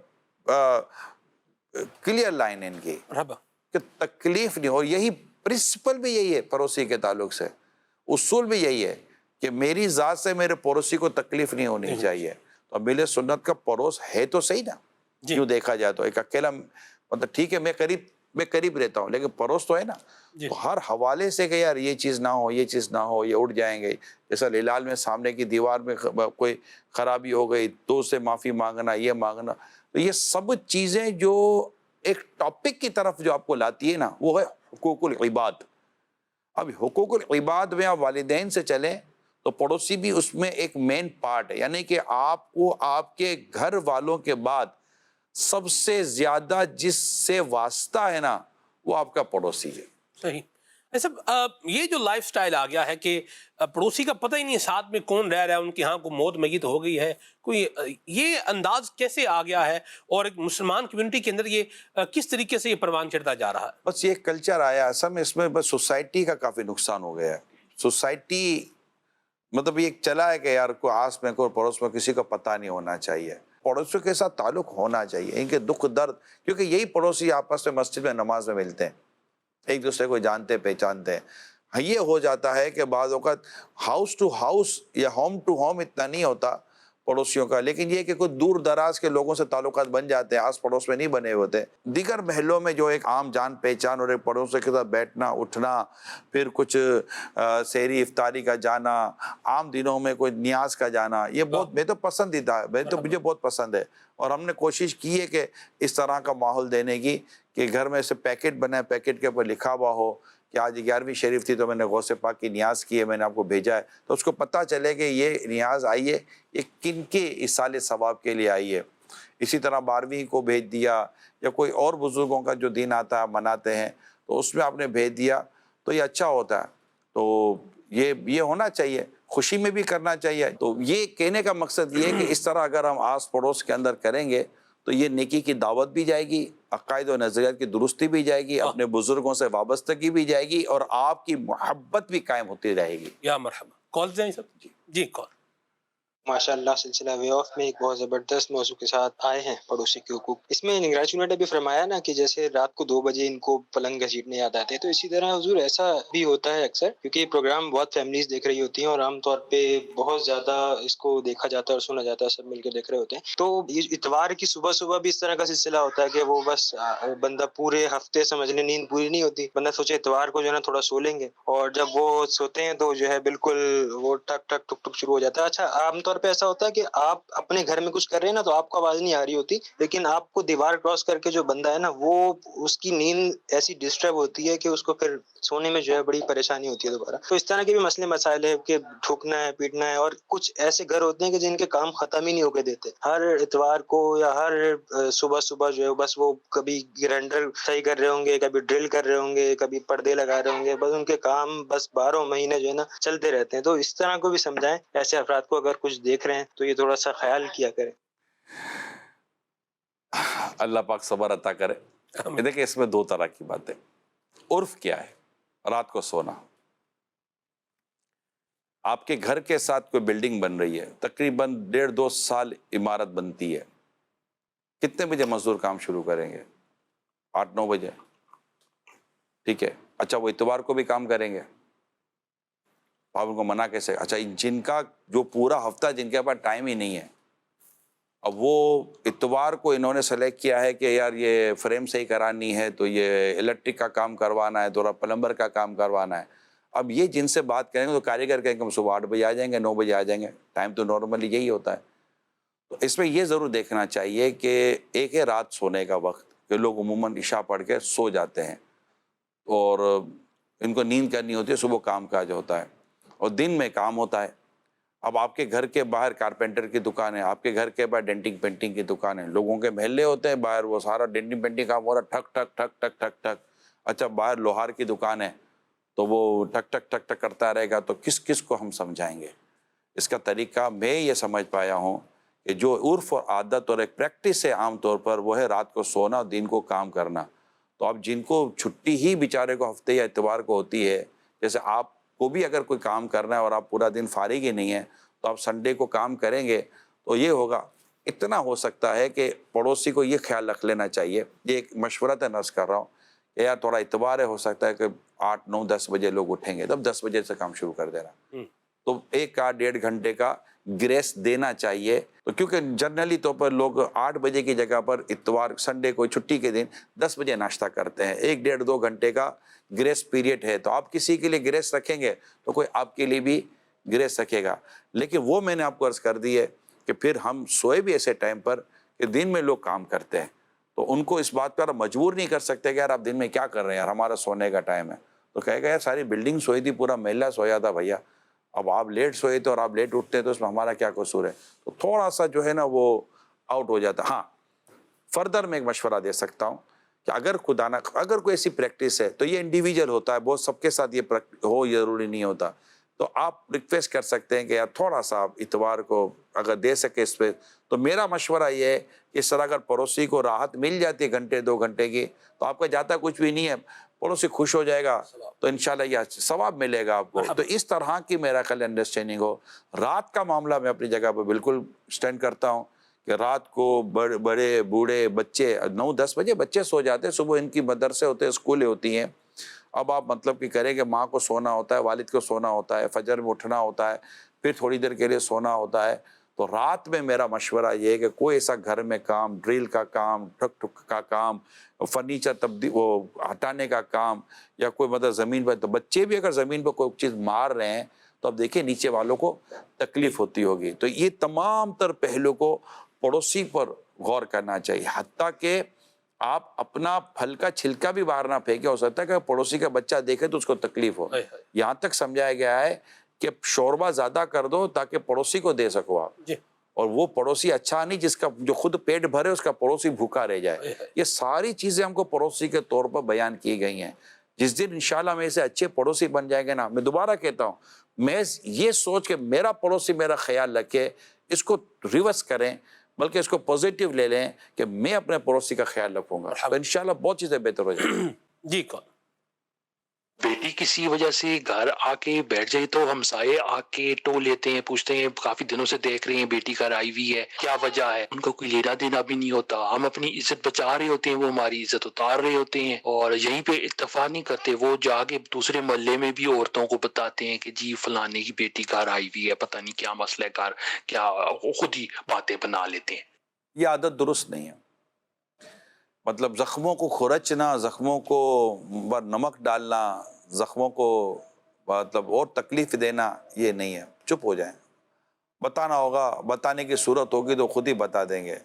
کلیئر لائن ہے ان کی مرحبا، کہ تکلیف نہیں ہو، یہی پرنسپل بھی یہی ہے پڑوسی کے تعلق سے، اصول بھی یہی ہے کہ میری ذات سے میرے پڑوسی کو تکلیف نہیں ہونی چاہیے، تو امیل سنت کا پڑوس ہے تو صحیح نا، جی یوں دیکھا جائے تو ایک اکیلا مطلب ٹھیک ہے میں قریب رہتا ہوں لیکن پڑوس تو ہے نا، جی تو ہر حوالے سے کہ یار یہ چیز نہ ہو یہ چیز نہ ہو، یہ اٹھ جائیں گے، جیسا ہلال میں سامنے کی دیوار میں کوئی خرابی ہو گئی تو اس سے معافی مانگنا، یہ مانگنا، تو یہ سب چیزیں جو ایک ٹاپک کی طرف جو آپ کو لاتی ہے نا وہ ہے حقوق العباد۔ اب حقوق العباد میں آپ والدین سے چلیں تو پڑوسی بھی اس میں ایک مین پارٹ ہے، یعنی کہ آپ کو آپ کے گھر والوں کے بعد سب سے زیادہ جس سے واسطہ ہے نا وہ آپ کا پڑوسی ہے۔ صحیح۔ ایسا یہ جو لائف سٹائل آ گیا ہے کہ پڑوسی کا پتہ ہی نہیں ساتھ میں کون رہ رہا ہے، ان کی ہاں کوئی موت میت ہو گئی ہے، کوئی یہ انداز کیسے آ گیا ہے، اور ایک مسلمان کمیونٹی کے اندر یہ کس طریقے سے یہ پروان چڑھتا جا رہا ہے؟ بس یہ کلچر آیا اصل میں، اس میں بس سوسائٹی کا کافی نقصان ہو گیا ہے، سوسائٹی مطلب یہ چلا ہے کہ یار کوئی آس میں کوئی پڑوس میں کسی کو پتہ نہیں ہونا چاہیے، پڑوسیوں کے ساتھ تعلق ہونا چاہیے، ان کے دکھ درد، کیونکہ یہی پڑوسی آپس میں مسجد میں نماز میں ملتے ہیں، ایک دوسرے کو جانتے پہچانتے ہیں۔ یہ ہو جاتا ہے کہ بعض اوقات ہاؤس ٹو ہاؤس یا ہوم ٹو ہوم اتنا نہیں ہوتا پڑوسیوں کا، لیکن یہ کہ کوئی دور دراز کے لوگوں سے تعلقات بن جاتے ہیں، آس پڑوس میں نہیں بنے ہوتے، دیگر محلوں میں جو ایک عام جان پہچان اور ایک پڑوسیوں کے ساتھ بیٹھنا اٹھنا، پھر کچھ سحری افطاری کا جانا، عام دنوں میں کوئی نیاز کا جانا، یہ بہت میں تو پسندیدہ ہے، مجھے بہت پسند ہے، اور ہم نے کوشش کی ہے کہ اس طرح کا ماحول دینے کی کہ گھر میں سے پیکٹ بنے، پیکٹ کے اوپر لکھا ہوا ہو کہ آج 11ویں شریف تھی تو میں نے غوث پاک کی نیاز کی ہے، میں نے آپ کو بھیجا ہے، تو اس کو پتہ چلے کہ یہ نیاز آئی ہے یہ کن کے ایصال ثواب کے لیے آئی ہے۔ اسی طرح 12ویں کو بھیج دیا، یا کوئی اور بزرگوں کا جو دن آتا ہے مناتے ہیں تو اس میں آپ نے بھیج دیا تو یہ اچھا ہوتا ہے، تو یہ ہونا چاہیے، خوشی میں بھی کرنا چاہیے۔ تو یہ کہنے کا مقصد یہ ہے کہ اس طرح اگر ہم آس پڑوس کے اندر کریں گے تو یہ نیکی کی دعوت بھی جائے گی، عقائد و نظریات کی درستی بھی جائے گی، اپنے بزرگوں سے وابستگی بھی جائے گی، اور آپ کی محبت بھی قائم ہوتی رہے گی۔ یا مرحبا، کال جائیں سب؟ جی کال۔ ماشاء اللہ سلسلہ وے آف میں ایک بہت زبردست موضوع کے ساتھ آئے ہیں، پڑوسی کے حقوق۔ اس میں نگراں چونٹ نے بھی فرمایا نا کہ جیسے رات کو 2 بجے ان کو پلنگ گھسیٹنے یاد آتے ہیں، تو اسی طرح حضور ایسا بھی ہوتا ہے اکثر، کیونکہ یہ پروگرام بہت فیملیز دیکھ رہی ہوتی ہیں اور عام طور پہ بہت زیادہ اس کو دیکھا جاتا ہے اور سنا جاتا ہے، سب مل کے دیکھ رہے ہوتے ہیں۔ تو یہ اتوار کی صبح صبح بھی اس طرح کا سلسلہ ہوتا ہے کہ وہ بس بندہ پورے ہفتے سمجھ لیں نیند پوری نہیں ہوتی، بندہ سوچے اتوار کو جو ہے نا تھوڑا سو لیں گے، اور جب وہ سوتے ہیں تو جو ہے بالکل وہ ٹک ٹک ٹک ٹک شروع ہو جاتا ہے۔ اچھا عام طور پہ ایسا ہوتا ہے کہ آپ اپنے گھر میں کچھ کر رہے ہیں نا تو آپ کو آواز نہیں آ رہی ہوتی، لیکن آپ کو دیوار کراس کر کے جو بندہ ہے نا وہ اس کی نیند ایسی ڈسٹرب ہوتی ہے کہ اس کو پھر سونے میں جو ہے بڑی پریشانی ہوتی ہے دوبارہ۔ تو اس طرح کے بھی مسئلے مسائل ہے کہ ٹھوکنا ہے پیٹنا ہے، اور کچھ ایسے گھر ہوتے ہیں کہ جن کے کام ختم ہی نہیں ہوکے دیتے، ہر اتوار کو یا ہر صبح صبح جو ہے بس وہ کبھی گرینڈر صحیح کر رہے ہوں گے، کبھی ڈرل کر رہے ہوں گے، کبھی پردے لگا رہے ہوں گے، بس ان کے کام بس 12 مہینے جو ہے نا چلتے رہتے ہیں۔ تو اس طرح کو بھی سمجھائیں ایسے افراد کو، اگر کچھ دیکھ رہے ہیں تو یہ تھوڑا سا خیال کیا کریں۔ اللہ پاک صبر عطا کرے۔ دیکھیں اس میں 2 طرح کی باتیں، عرف کیا ہے، رات کو سونا، آپ کے گھر کے ساتھ کوئی بلڈنگ بن رہی ہے، تقریباً 1.5-2 سال عمارت بنتی ہے، کتنے بجے مزدور کام شروع کریں گے؟ 8-9 بجے، ٹھیک ہے. اچھا وہ اتوار کو بھی کام کریں گے، آپ ان کو منع کیسے؟ اچھا جن کا جو پورا ہفتہ جن کے پاس ٹائم ہی نہیں ہے، اب وہ اتوار کو انہوں نے سلیکٹ کیا ہے کہ یار یہ فریم صحیح کرانی ہے، تو یہ الیکٹرک کا کام کروانا ہے، تھوڑا پلمبر کا کام کروانا ہے. اب یہ جن سے بات کریں گے تو کاریگر کہیں گے ہم صبح 8 بجے آ جائیں گے، 9 بجے آ جائیں گے، ٹائم تو نارملی یہی ہوتا ہے. تو اس میں یہ ضرور دیکھنا چاہیے کہ ایک ہے رات سونے کا وقت، کہ لوگ عموماً عشاء پڑھ کے سو جاتے ہیں اور ان کو نیند کرنی ہوتی ہے، صبح کام کاج ہوتا ہے اور دن میں کام ہوتا ہے. اب آپ کے گھر کے باہر کارپینٹر کی دکان ہے، آپ کے گھر کے باہر ڈینٹنگ پینٹنگ کی دکان ہے، لوگوں کے محلے ہوتے ہیں باہر، وہ سارا ڈینٹنگ پینٹنگ کام ہو رہا ہے، ٹھک ٹھک ٹھک ٹھک ٹھک ٹھک. اچھا باہر لوہار کی دکان ہے تو وہ ٹھک ٹھک ٹھک ٹھک کرتا رہے گا، تو کس کس کو ہم سمجھائیں گے؟ اس کا طریقہ میں یہ سمجھ پایا ہوں کہ جو عرف اور عادت اور ایک پریکٹس ہے عام طور پر، وہ ہے رات کو سونا اور دن کو کام کرنا. تو اب جن کو چھٹی ہی بیچارے کو ہفتے یا اتوار کو ہوتی ہے، جیسے آپ کو بھی اگر کوئی کام کرنا ہے اور آپ پورا دن فارغ ہی نہیں ہے تو آپ سنڈے کو کام کریں گے تو یہ ہوگا. اتنا ہو سکتا ہے کہ پڑوسی کو یہ خیال رکھ لینا چاہیے، یہ ایک مشورہ نرس کر رہا ہوں کہ یار تھوڑا اتوار ہے، ہو سکتا ہے کہ 8 9 10 بجے لوگ اٹھیں گے، تب 10 بجے سے کام شروع کر دینا. تو 1 کا 1.5 گھنٹے کا گریس دینا چاہیے. تو کیونکہ جنرلی طور پر لوگ 8 بجے کی جگہ پر اتوار سنڈے کو چھٹی کے دن 10 بجے ناشتہ کرتے ہیں. 1 1.5 2 گھنٹے کا گریس پیریڈ ہے، تو آپ کسی کے لیے گریس رکھیں گے تو کوئی آپ کے لیے بھی گریس رکھے گا. لیکن وہ میں نے آپ کو عرض کر دی ہے کہ پھر ہم سوئے بھی ایسے ٹائم پر کہ دن میں لوگ کام کرتے ہیں، تو ان کو اس بات پر مجبور نہیں کر سکتے کہ یار آپ دن میں کیا کر رہے ہیں یار، ہمارا سونے کا ٹائم ہے. تو کہے گا یار ساری بلڈنگ سوئی تھی، پورا محلہ سویا تھا بھیا، اب آپ لیٹ سوئے تھے اور آپ لیٹ اٹھتے تو اس میں ہمارا کیا قصور ہے؟ تو تھوڑا سا جو ہے نا وہ آؤٹ ہو جاتا. ہاں فردر میں ایک مشورہ دے سکتا ہوں کہ اگر خدا نہ اگر کوئی ایسی پریکٹس ہے تو یہ انڈیویجول ہوتا ہے، بہت سب کے ساتھ یہ ہو یہ ضروری نہیں ہوتا. تو آپ ریکویسٹ کر سکتے ہیں کہ یار تھوڑا سا آپ اتوار کو اگر دے سکے اس پہ. تو میرا مشورہ یہ ہے کہ اس طرح اگر پڑوسی کو راحت مل جاتی ہے 1 2 گھنٹے کی، تو آپ کا جاتا کچھ بھی نہیں ہے، پڑوسی خوش ہو جائے گا تو انشاءاللہ یہ ثواب ملے گا آپ کو. تو اس طرح کی میرا خیال انڈرسٹینڈنگ ہو. رات کا معاملہ میں اپنی جگہ پہ بالکل سٹینڈ کرتا ہوں کہ رات کو بڑے بوڑھے بچے 9 10 بجے بچے سو جاتے ہیں، صبح ان کی مدرسے ہوتے ہیں، اسکولیں ہوتی ہیں. اب آپ مطلب کہ کریں کہ ماں کو سونا ہوتا ہے، والد کو سونا ہوتا ہے، فجر میں اٹھنا ہوتا ہے، پھر تھوڑی دیر کے لیے سونا ہوتا ہے. تو رات میں میرا مشورہ یہ ہے کہ کوئی ایسا گھر میں کام، ڈرل کا کام، ٹھک ٹھک کا کام، فرنیچر تبدیل وہ ہٹانے کا کام، یا کوئی مطلب زمین پہ، تو بچے بھی اگر زمین پہ کوئی چیز مار رہے ہیں تو اب دیکھیں نیچے والوں کو تکلیف ہوتی ہوگی. تو یہ تمام تر پہلو کو پڑوسی پر غور کرنا چاہیے. حتیٰ کہ آپ اپنا پھل کا چھلکا بھی باہر نہ پھینکے، ہو سکتا ہے کہ پڑوسی کا بچہ دیکھے تو اس کو تکلیف ہو. یہاں تک سمجھایا گیا ہے کہ شوربہ زیادہ کر دو تاکہ پڑوسی کو دے سکو آپ. اور وہ پڑوسی اچھا نہیں جس کا جو خود پیٹ بھرے اس کا پڑوسی بھوکا رہ جائے. یہ ساری چیزیں ہم کو پڑوسی کے طور پر بیان کی گئی ہیں. جس دن انشاءاللہ میں اسے اچھے پڑوسی بن جائیں گے نا، میں دوبارہ کہتا ہوں، میں یہ سوچ کہ میرا پڑوسی میرا خیال رکھے، اس کو ریورس کریں، بلکہ اس کو پوزیٹیو لے لیں کہ میں اپنے پڑوسی کا خیال رکھوں گا، تو انشاءاللہ بہت چیزیں بہتر ہو جائیں. جی کون بیٹی کسی وجہ سے گھر آ کے بیٹھ جائے تو ہمسائے آ کے ٹو لیتے ہیں، پوچھتے ہیں کافی دنوں سے دیکھ رہے ہیں بیٹی گھر آئی ہوئی ہے، کیا وجہ ہے؟ ان کو کوئی لینا دینا بھی نہیں ہوتا. ہم اپنی عزت بچا رہے ہوتے ہیں، وہ ہماری عزت اتار رہے ہوتے ہیں، اور یہیں پہ اتفاق نہیں کرتے. وہ جا کے دوسرے محلے میں بھی عورتوں کو بتاتے ہیں کہ جی فلانے کی بیٹی گھر آئی ہوئی ہے، پتہ نہیں کیا مسئلہ ہے گھر، کیا خود ہی باتیں بنا لیتے ہیں. یہ عادت درست نہیں ہے. مطلب زخموں کو کھرچنا، زخموں کو نمک ڈالنا، زخموں کو مطلب اور تکلیف دینا، یہ نہیں ہے. چپ ہو جائیں. بتانا ہوگا، بتانے کی صورت ہوگی تو خود ہی بتا دیں گے.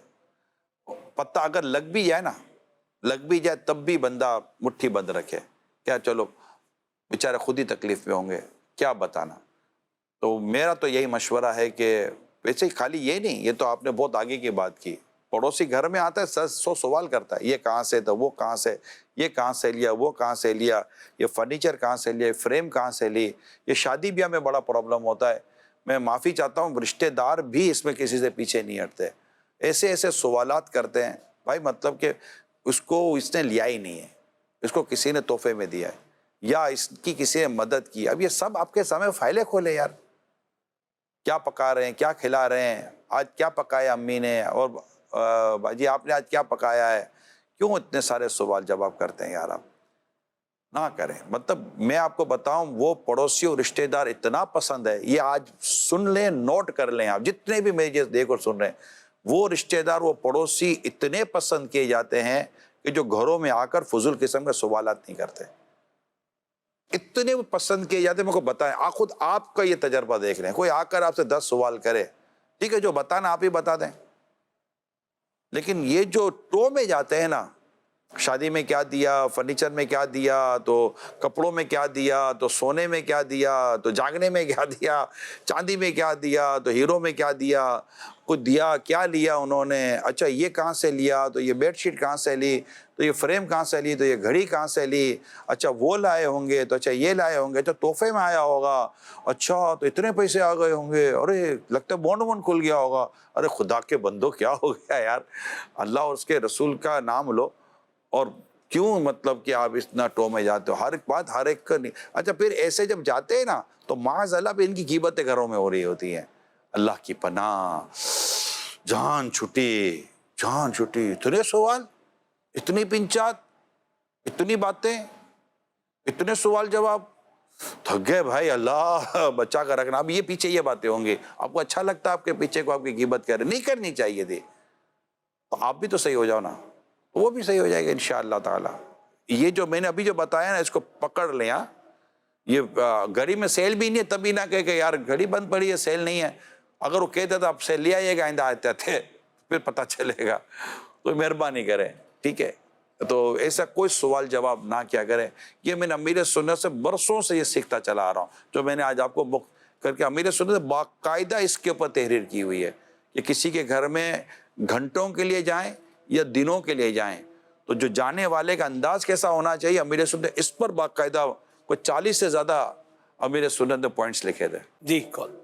پتہ اگر لگ بھی جائے نا، لگ بھی جائے تب بھی بندہ مٹھی بند رکھے، کیا چلو بیچارے خود ہی تکلیف میں ہوں گے، کیا بتانا. تو میرا تو یہی مشورہ ہے کہ ویسے خالی یہ نہیں، یہ تو آپ نے بہت آگے کی بات کی. پڑوسی گھر میں آتا ہے 100 سوال کرتا ہے، یہ کہاں سے تھا، وہ کہاں سے، یہ کہاں سے لیا، وہ کہاں سے لیا، یہ فرنیچر کہاں سے لیا، فریم کہاں سے لی. یہ شادی بیاہ میں بڑا پرابلم ہوتا ہے. میں معافی چاہتا ہوں، رشتہ دار بھی اس میں کسی سے پیچھے نہیں ہٹتے، ایسے ایسے سوالات کرتے ہیں. بھائی مطلب کہ اس نے لیا ہی نہیں ہے، اس کو کسی نے تحفے میں دیا ہے، یا اس کی کسی نے مدد کی. اب یہ سب آپ کے سامنے فائلیں کھولے یار. کیا پکا رہے ہیں, کیا کھلا رہے ہیں, آج کیا پکایا امی نے, اور باجی آپ نے آج کیا پکایا ہے. کیوں اتنے سارے سوال جواب کرتے ہیں یار؟ آپ نہ کریں. مطلب میں آپ کو بتاؤں, وہ پڑوسی اور رشتہ دار اتنا پسند ہے, یہ آج سن لیں, نوٹ کر لیں آپ, جتنے بھی میرے دیکھ اور سن رہے ہیں, وہ رشتہ دار, وہ پڑوسی اتنے پسند کیے جاتے ہیں کہ جو گھروں میں آ کر فضول قسم کے سوالات نہیں کرتے, اتنے پسند کیے جاتے ہیں. میرے کو بتائیں, خود آپ کا یہ تجربہ دیکھ لیں, کوئی آ کر آپ سے 10 سوال کرے, ٹھیک ہے, جو بتانا آپ ہی بتا دیں, لیکن یہ جو ٹو میں جاتے ہیں نا, شادی میں کیا دیا, فرنیچر میں کیا دیا, تو کپڑوں میں کیا دیا, تو سونے میں کیا دیا, تو جاگنے میں کیا دیا, چاندی میں کیا دیا, تو ہیرو میں کیا دیا, کچھ دیا, کیا لیا انہوں نے, اچھا یہ کہاں سے لیا, تو یہ بیڈ شیٹ کہاں سے لی, تو یہ فریم کہاں سے لی, تو یہ گھڑی کہاں سے لی, اچھا وہ لائے ہوں گے, تو اچھا یہ لائے ہوں گے, تو تحفے میں آیا ہوگا, اچھا تو اتنے پیسے آ گئے ہوں گے, ارے لگتا ہے بونڈ وونڈ کھل گیا ہوگا. ارے خدا کے بندو کیا ہو گیا یار, اللہ اور اس کے رسول کا نام لو, اور کیوں مطلب کہ آپ اتنا ٹو میں جاتے ہو, ہر ایک بات ہر ایک کا نہیں. اچھا پھر ایسے جب جاتے ہیں نا, تو معاذ اللہ پہ ان کی غیبتیں گھروں میں ہو رہی ہوتی ہیں. اللہ کی پناہ, جان چھٹی, جان چھٹی, اتنے سوال, اتنی پنچات, اتنی باتیں, اتنے سوال جواب, تھک گئے بھائی, اللہ بچا کر رکھنا. اب یہ پیچھے یہ باتیں ہوں گی, آپ کو اچھا لگتا ہے آپ کے پیچھے کو آپ کی غیبت کر رہے, نہیں کرنی چاہیے تھی. تو آپ بھی تو صحیح ہو جاؤ نا, وہ بھی صحیح ہو جائے گا انشاءاللہ تعالی. یہ جو میں نے ابھی جو بتایا نا, اس کو پکڑ لیں. یہ گھڑی میں سیل بھی نہیں ہے, تبھی نہ کہ یار گھڑی بند پڑی ہے, سیل نہیں ہے. اگر وہ کہتے تو آپ سیل لے آئیے گا, آئندہ آتے تھے, پھر پتہ چلے گا. تو مہربانی کریں, ٹھیک ہے. تو ایسا کوئی سوال جواب نہ کیا کریں. یہ میں نے امیر سنت سے برسوں سے یہ سیکھتا چلا آ رہا ہوں, جو میں نے آج آپ کو کر کے امیر سنت سے باقاعدہ اس کے اوپر تحریر کی ہوئی ہے کہ کسی کے گھر میں گھنٹوں کے لیے جائیں یا دنوں کے لیے جائیں, تو جو جانے والے کا انداز کیسا ہونا چاہیے, امیر سنت اس پر باقاعدہ کوئی 40 سے زیادہ امیر سنت نے پوائنٹس لکھے تھے. جی کال.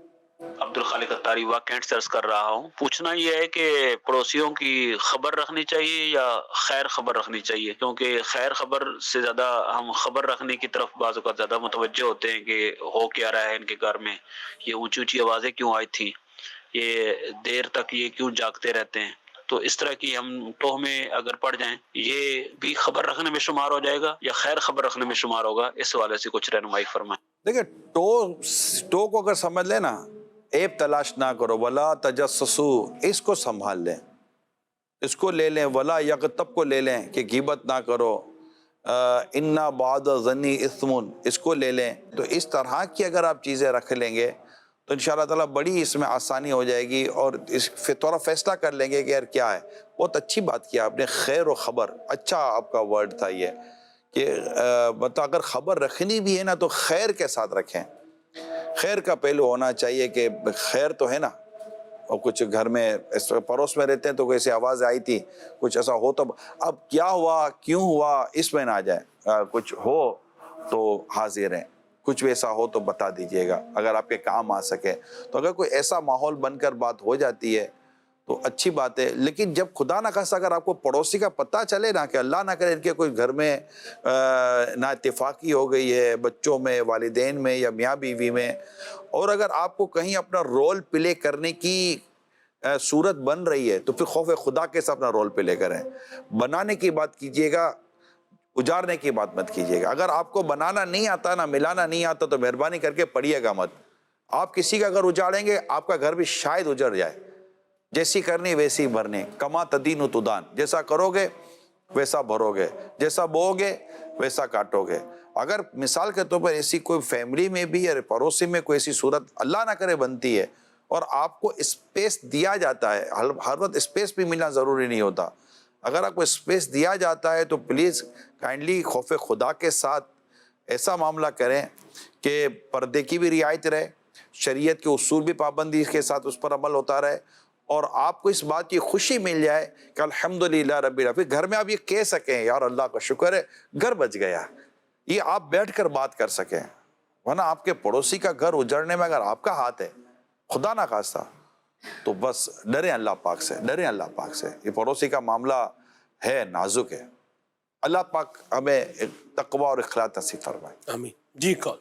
عبد الخالق اتاری واقعات سرچ کر رہا ہوں. پوچھنا یہ ہے کہ پڑوسیوں کی خبر رکھنی چاہیے یا خیر خبر رکھنی چاہیے, کیونکہ خیر خبر سے زیادہ ہم خبر رکھنے کی طرف بعض اوقات زیادہ متوجہ ہوتے ہیں کہ ہو کیا رہا ہے ان کے گھر میں, یہ اونچی اونچی آوازیں کیوں آئی تھیں, یہ دیر تک یہ کیوں جاگتے رہتے ہیں. تو اس طرح کی ہم ٹوہ میں اگر پڑ جائیں, یہ بھی خبر رکھنے میں شمار ہو جائے گا یا خیر خبر رکھنے میں شمار ہوگا؟ اس حوالے سے کچھ رہنمائی فرمائیں. دیکھیں, ٹو کو اگر سمجھ لیں نا, عیب تلاش نہ کرو, ولا تجسسو, اس کو سنبھال لیں, اس کو لے لیں. ولا یغتب کو لے لیں کہ غیبت نہ کرو. انا بعد ظنی اثم, اس کو لے لیں. تو اس طرح کی اگر آپ چیزیں رکھ لیں گے تو انشاءاللہ تعالیٰ بڑی اس میں آسانی ہو جائے گی, اور اس تھوڑا فیصلہ کر لیں گے کہ یار کیا ہے. بہت اچھی بات کیا آپ نے, خیر و خبر, اچھا آپ کا ورڈ تھا یہ کہ مطلب اگر خبر رکھنی بھی ہے نا تو خیر کے ساتھ رکھیں. خیر کا پہلو ہونا چاہیے کہ خیر تو ہے نا, اور کچھ گھر میں اس پڑوس میں رہتے ہیں تو کوئی ایسی آواز آئی تھی, کچھ ایسا ہو, تو اب کیا ہوا, کیوں ہوا, اس میں نہ آ جائے. کچھ ہو تو حاضر ہیں, کچھ بھی ایسا ہو تو بتا دیجئے گا اگر آپ کے کام آ سکے. تو اگر کوئی ایسا ماحول بن کر بات ہو جاتی ہے تو اچھی بات ہے. لیکن جب خدا نہ خواستہ اگر آپ کو پڑوسی کا پتہ چلے نا, کہ اللہ نہ کرے ان کے کوئی گھر میں نا اتفاقی ہو گئی ہے, بچوں میں, والدین میں, یا میاں بیوی میں, اور اگر آپ کو کہیں اپنا رول پلے کرنے کی صورت بن رہی ہے, تو پھر خوف خدا کے ساتھ اپنا رول پلے کریں. بنانے کی بات کیجئے گا, اجارنے کی بات مت کیجئے گا. اگر آپ کو بنانا نہیں آتا نا, ملانا نہیں آتا, تو مہربانی کر کے پڑھیے گا مت. آپ کسی کا اگر اجاڑیں گے, آپ کا گھر بھی شاید اجڑ جائے. جیسی کرنی ویسی بھرنی, کما تدین تدان, جیسا کرو گے ویسا بھرو گے, جیسا بو گے ویسا کاٹو گے. اگر مثال کے طور پر ایسی کوئی فیملی میں بھی یا پڑوسی میں کوئی ایسی صورت اللہ نہ کرے بنتی ہے, اور آپ کو اسپیس دیا جاتا ہے, ہر وقت اسپیس بھی ملنا ضروری نہیں ہوتا, اگر آپ کو اسپیس دیا جاتا ہے تو پلیز کائنڈلی خوف خدا کے ساتھ ایسا معاملہ کریں کہ پردے کی بھی رعایت رہے, شریعت کے اصول بھی پابندی کے ساتھ اس پر عمل ہوتا رہے, اور آپ کو اس بات کی خوشی مل جائے کہ الحمدللہ رب العالمین. گھر میں آپ یہ کہہ سکیں, یار اللہ کا شکر ہے گھر بچ گیا, یہ آپ بیٹھ کر بات کر سکیں. ورنہ آپ کے پڑوسی کا گھر اجڑنے میں اگر آپ کا ہاتھ ہے, خدا نہ خواستہ, تو بس ڈریں اللہ پاک سے, ڈریں اللہ پاک سے. یہ پڑوسی کا معاملہ ہے, نازک ہے. اللہ پاک ہمیں تقوی اور اخلاص نصیب فرمائے. آمین. جی کال.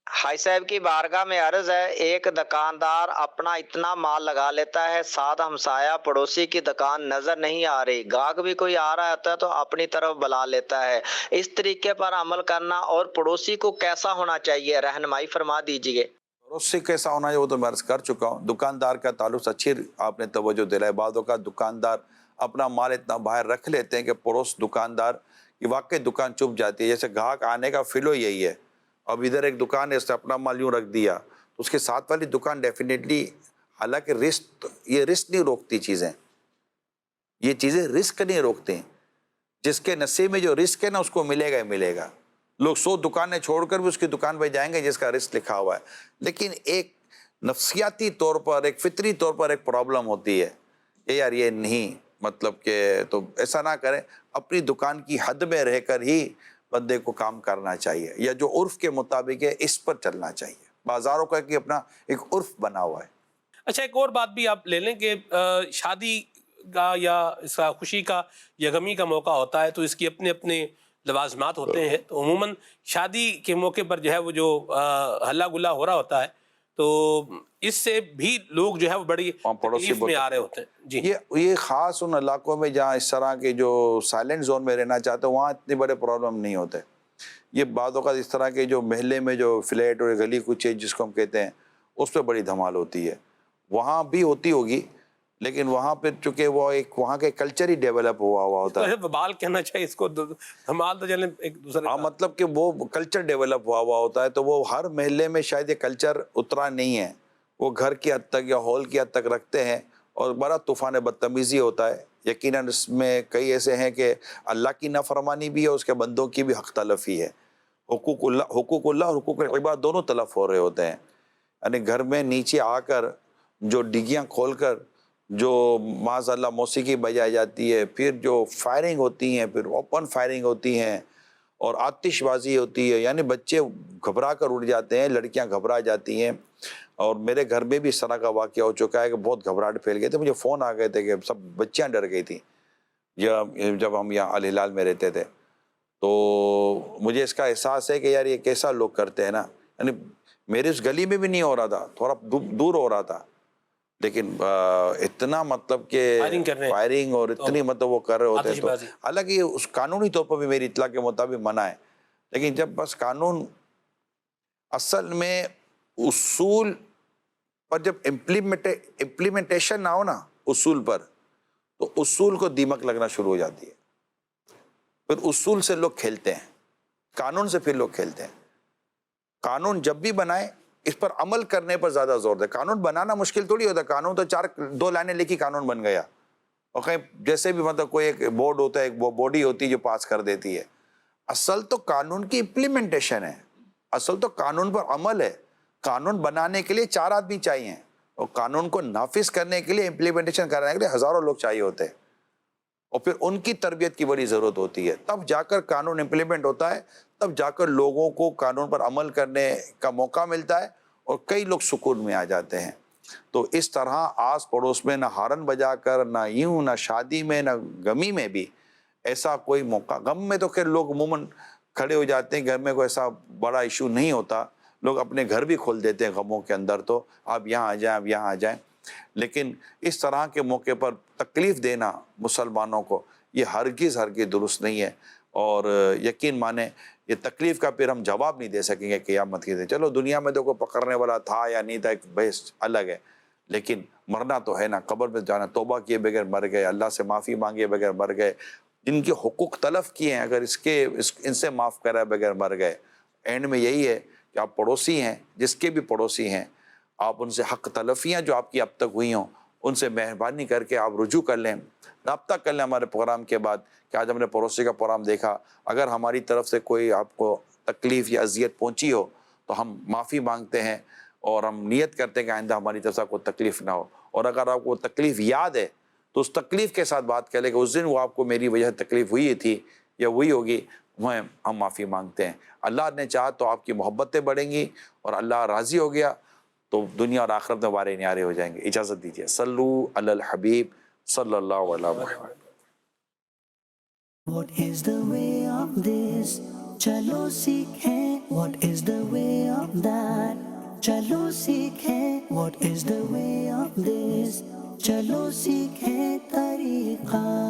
حاج صاحب کی بارگاہ میں عرض ہے، ایک دکاندار اپنا اتنا مال لگا لیتا ہے، ساتھ ہمسایہ پڑوسی کی دکان نظر نہیں آ رہی، گاہک بھی کوئی آ رہا ہوتا ہے تو اپنی طرف بلا لیتا ہے، اس طریقے پر عمل کرنا اور پڑوسی کو کیسا ہونا چاہیے، رہنمائی فرما دیجیے۔ اس سے کیسا ہونا ہے وہ تو میں عرض کر چکا ہوں۔ دکاندار کا تعلق اچھی آپ نے توجہ دلائی، بعضوں کا دکاندار اپنا مال اتنا باہر رکھ لیتے ہیں کہ پڑوس دکاندار کی واقعی دکان چپ جاتی ہے، جیسے گاہک آنے کا فلو یہی ہے۔ اب ادھر ایک دکان ہے، اس نے اپنا مال یوں رکھ دیا تو اس کے ساتھ والی دکان ڈیفینیٹلی، حالانکہ یہ رسک نہیں روکتی چیزیں، یہ چیزیں رسک نہیں روکتے ہیں۔ جس کے نصیب میں جو رسک ہے نا اس کو ملے گا ہی ملے گا۔ لوگ 100 دکانیں چھوڑ کر بھی اس کی دکان پہ جائیں گے جس کا رسک لکھا ہوا ہے، لیکن ایک نفسیاتی طور پر، ایک فطری طور پر ایک پرابلم ہوتی ہے کہ یار یہ نہیں، مطلب کہ تو ایسا نہ کریں، اپنی دکان کی حد میں رہ کر ہی بندے کو کام کرنا چاہیے، یا جو عرف کے مطابق ہے اس پر چلنا چاہیے۔ بازاروں کا کہ اپنا ایک عرف بنا ہوا ہے۔ اچھا، ایک اور بات بھی آپ لے لیں کہ شادی کا یا اس کا خوشی کا یا غمی کا موقع ہوتا ہے تو اس کی اپنے اپنے لوازمات ہوتے ہیں، تو عموماً شادی کے موقع پر جو ہے وہ جو ہلا گلا ہو رہا ہوتا ہے تو اس سے بھی لوگ جو ہے وہ بڑی تکلیف میں آ رہے ہوتے ہیں۔ جی، یہ خاص ان علاقوں میں جہاں اس طرح کے جو سائلنٹ زون میں رہنا چاہتے ہیں وہاں اتنے بڑے پرابلم نہیں ہوتے۔ یہ بعض اوقات اس طرح کے جو محلے میں جو فلیٹ اور گلی کوچے جس کو ہم کہتے ہیں اس پہ بڑی دھمال ہوتی ہے، وہاں بھی ہوتی ہوگی، لیکن وہاں پہ چونکہ وہ ایک وہاں کے کلچر ہی ڈیولپ ہوا ہوتا ہے۔ وبال کہنا چاہیے اس کو، دھمال تو چلیں ایک دوسرے ہاں، مطلب کہ وہ کلچر ڈیولپ ہوا ہوتا ہے، تو وہ ہر محلے میں شاید یہ کلچر اترا نہیں ہے، وہ گھر کی حد تک یا ہال کی حد تک رکھتے ہیں، اور بڑا طوفان بدتمیزی ہوتا ہے۔ یقیناً اس میں کئی ایسے ہیں کہ اللہ کی نافرمانی بھی ہے، اس کے بندوں کی بھی حق تلفی ہے، حقوق اللہ اور حقوق العباد دونوں تلف ہو رہے ہوتے ہیں۔ یعنی گھر میں نیچے آ کر جو ڈگیاں کھول کر جو معاذ اللہ موسیقی بجائی جاتی ہے، پھر جو فائرنگ ہوتی ہیں، پھر اوپن فائرنگ ہوتی ہیں اور آتش بازی ہوتی ہے، یعنی بچے گھبرا کر اٹھ جاتے ہیں، لڑکیاں گھبرا جاتی ہیں۔ اور میرے گھر میں بھی اس طرح کا واقعہ ہو چکا ہے کہ بہت گھبراہٹ پھیل گئے تھے، مجھے فون آ گئے تھے کہ سب بچیاں ڈر گئی تھیں جب ہم یہاں الہلال میں رہتے تھے۔ تو مجھے اس کا احساس ہے کہ یار یہ کیسا لوگ کرتے ہیں نا، یعنی میرے اس گلی میں بھی نہیں ہو رہا تھا، تھوڑا دور ہو رہا تھا، لیکن اتنا مطلب کہ فائرنگ اور اتنی مطلب وہ کر رہے ہوتے ہیں۔ تو حالانکہ اس قانونی طور پر بھی میری اطلاع کے مطابق منع ہے، لیکن جب بس قانون اصل میں اصول پر جب امپلیمنٹیشن نہ ہو نا اصول پر، تو اصول کو دیمک لگنا شروع ہو جاتی ہے، پھر اصول سے لوگ کھیلتے ہیں، قانون سے پھر لوگ کھیلتے ہیں۔ قانون جب بھی بنائے اس پر عمل کرنے پر زیادہ زور دے۔ قانون بنانا مشکل تھوڑی ہوتا ہے، قانون تو 2 لائنیں لکھی قانون بن گیا، اور کہیں جیسے بھی مطلب کوئی ایک بورڈ ہوتا ہے، ایک باڈی ہوتی ہے جو پاس کر دیتی ہے۔ اصل تو قانون کی امپلیمنٹیشن ہے، اصل تو قانون پر عمل ہے۔ قانون بنانے کے لیے 4 آدمی چاہیے، اور قانون کو نافذ کرنے کے لیے، امپلیمنٹیشن کرنے کے لیے ہزاروں لوگ چاہیے ہوتے ہیں، اور پھر ان کی تربیت کی بڑی ضرورت ہوتی ہے، تب جا کر قانون امپلیمنٹ ہوتا ہے، تب جا کر لوگوں کو قانون پر عمل کرنے کا موقع ملتا ہے، اور کئی لوگ سکون میں آ جاتے ہیں۔ تو اس طرح آس پڑوس میں نہ ہارن بجا کر، نہ یوں، نہ شادی میں، نہ غمی میں بھی ایسا کوئی موقع۔ غم میں تو خیر لوگ عموماً کھڑے ہو جاتے ہیں، گھر میں کوئی ایسا بڑا ایشو نہیں ہوتا، لوگ اپنے گھر بھی کھول دیتے ہیں غموں کے اندر، تو آپ یہاں آ جائیں، آپ یہاں آ جائیں۔ لیکن اس طرح کے موقع پر تکلیف دینا مسلمانوں کو یہ ہرگز درست نہیں ہے، اور یقین مانیں یہ تکلیف کا پھر ہم جواب نہیں دے سکیں گے قیامت کے دن۔ چلو دنیا میں تو کوئی پکڑنے والا تھا یا نہیں تھا ایک بحث الگ ہے، لیکن مرنا تو ہے نا، قبر میں جانا۔ توبہ کیے بغیر مر گئے، اللہ سے معافی مانگے بغیر مر گئے، جن کے حقوق تلف کیے ہیں اگر ان سے معاف کرائے بغیر مر گئے۔ اینڈ میں یہی ہے کہ آپ پڑوسی ہیں، جس کے بھی پڑوسی ہیں، آپ ان سے حق تلفیاں جو آپ کی اب تک ہوئی ہوں ان سے مہربانی کر کے آپ رجوع کر لیں، رابطہ کر لیں ہمارے پروگرام کے بعد کہ آج ہم نے پڑوسی کا پروگرام دیکھا، اگر ہماری طرف سے کوئی آپ کو تکلیف یا اذیت پہنچی ہو تو ہم معافی مانگتے ہیں، اور ہم نیت کرتے ہیں کہ آئندہ ہماری طرف سے کوئی تکلیف نہ ہو۔ اور اگر آپ کو تکلیف یاد ہے تو اس تکلیف کے ساتھ بات کریں کہ اس دن وہ آپ کو میری وجہ سے تکلیف ہوئی تھی یا ہوئی ہوگی، ہم معافی مانگتے ہیں۔ اللہ نے چاہا تو آپ کی محبتیں بڑھیں گی، اور اللہ راضی ہو گیا تو دنیا اور آخرت میں وارے نیارے ہو جائیں گے۔ اجازت دیجیے، صلو علی الحبیب صلی اللہ علیہ وسلم۔ What is the way of this? چلو سیکھیں what is the way of that. چلو سیکھیں what is the way of this. چلو سیکھیں طریقہ